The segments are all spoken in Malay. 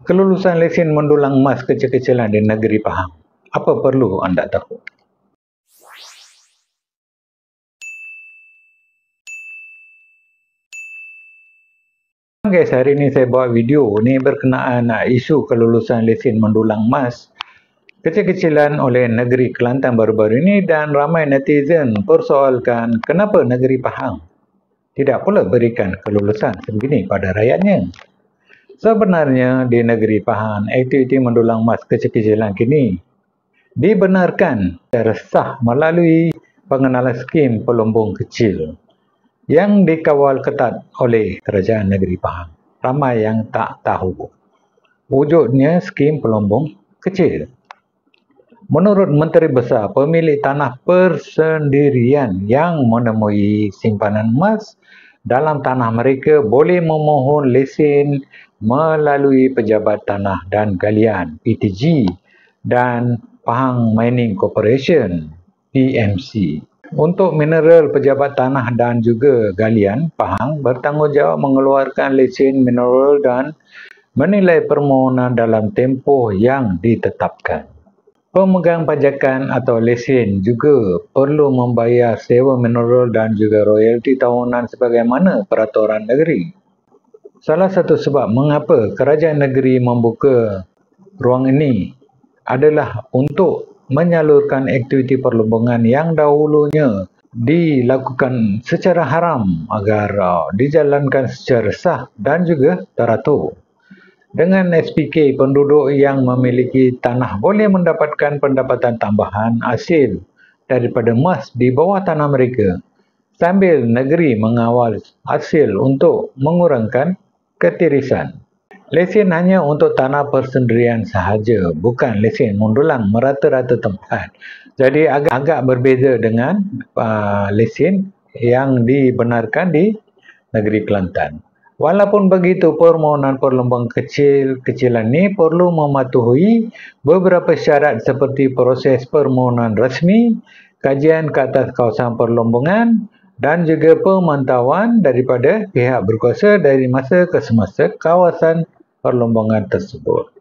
Kelulusan lesen mendulang emas kecil-kecilan di negeri Pahang. Apa perlu anda tahu? Guys, hari ini saya buat video ni berkenaan isu kelulusan lesen mendulang emas kecil-kecilan oleh negeri Kelantan baru-baru ini, dan ramai netizen persoalkan kenapa negeri Pahang tidak pula berikan kelulusan sebegini pada rakyatnya. Sebenarnya di negeri Pahang, aktiviti mendulang emas kecil-kecilan kini dibenarkan secara sah melalui pengenalan skim pelumbung kecil yang dikawal ketat oleh kerajaan negeri Pahang. Ramai yang tak tahu wujudnya skim pelumbung kecil. Menurut Menteri Besar, pemilik tanah persendirian yang menemui simpanan emas dalam tanah mereka boleh memohon lesen melalui Pejabat Tanah dan Galian (PTG) dan Pahang Mining Corporation (PMC). Untuk mineral, Pejabat Tanah dan juga Galian Pahang bertanggungjawab mengeluarkan lesen mineral dan menilai permohonan dalam tempoh yang ditetapkan. Pemegang pajakan atau lesen juga perlu membayar sewa mineral dan juga royalti tahunan sebagaimana peraturan negeri. Salah satu sebab mengapa kerajaan negeri membuka ruang ini adalah untuk menyalurkan aktiviti perlumbungan yang dahulunya dilakukan secara haram agar dijalankan secara sah dan juga teratur. Dengan SPK, penduduk yang memiliki tanah boleh mendapatkan pendapatan tambahan hasil daripada emas di bawah tanah mereka, sambil negeri mengawal hasil untuk mengurangkan ketirisan. Lesen hanya untuk tanah persendirian sahaja, bukan lesen mendulang merata-rata tempat. Jadi agak berbeza dengan lesen yang dibenarkan di negeri Kelantan. Walaupun begitu, permohonan perlumbungan kecil-kecilan ini perlu mematuhi beberapa syarat seperti proses permohonan rasmi, kajian ke atas kawasan perlumbungan, dan juga pemantauan daripada pihak berkuasa dari masa ke semasa kawasan perlumbungan tersebut.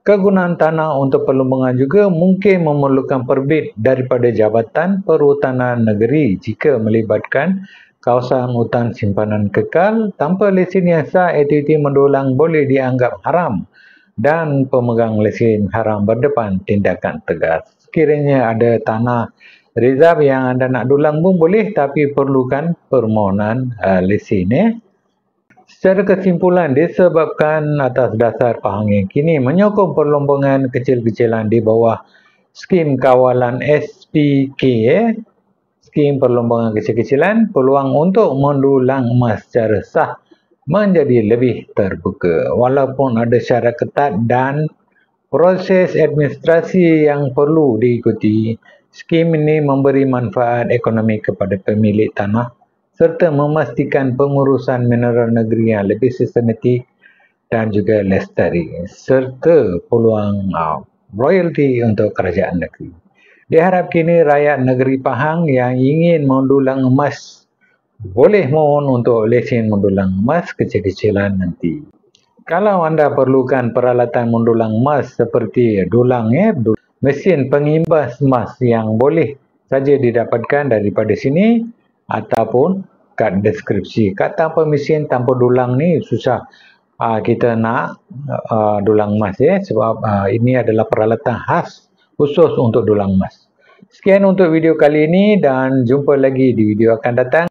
Kegunaan tanah untuk perlumbungan juga mungkin memerlukan perbit daripada Jabatan Perhutanan Negeri jika melibatkan kawasan hutan simpanan kekal. Tanpa lesen yang sah, aktiviti mendulang boleh dianggap haram dan pemegang lesen haram berdepan tindakan tegas. Sekiranya ada tanah reserve yang anda nak dulang pun boleh, tapi perlukan permohonan lesen. Secara kesimpulan, disebabkan atas dasar Pahang yang kini menyokong perlumbungan kecil-kecilan di bawah skim kawalan SPK, skim perlumbungan kecil-kecilan, peluang untuk mendulang emas secara sah menjadi lebih terbuka. Walaupun ada syarat ketat dan proses administrasi yang perlu diikuti, skim ini memberi manfaat ekonomi kepada pemilik tanah serta memastikan pengurusan mineral negeri yang lebih sistematik dan juga lestari, serta peluang royalti untuk kerajaan negeri. Diharap kini rakyat negeri Pahang yang ingin mendulang emas boleh mohon untuk lesen mendulang emas kecil-kecilan nanti. Kalau anda perlukan peralatan mendulang emas seperti dulang, mesin pengimbas emas yang boleh saja didapatkan daripada sini, ataupun kad deskripsi. Kad tanpa mesin, tanpa dulang ni susah kita nak dulang emas, sebab ini adalah peralatan khas khusus untuk dulang emas. Sekian untuk video kali ini dan jumpa lagi di video akan datang.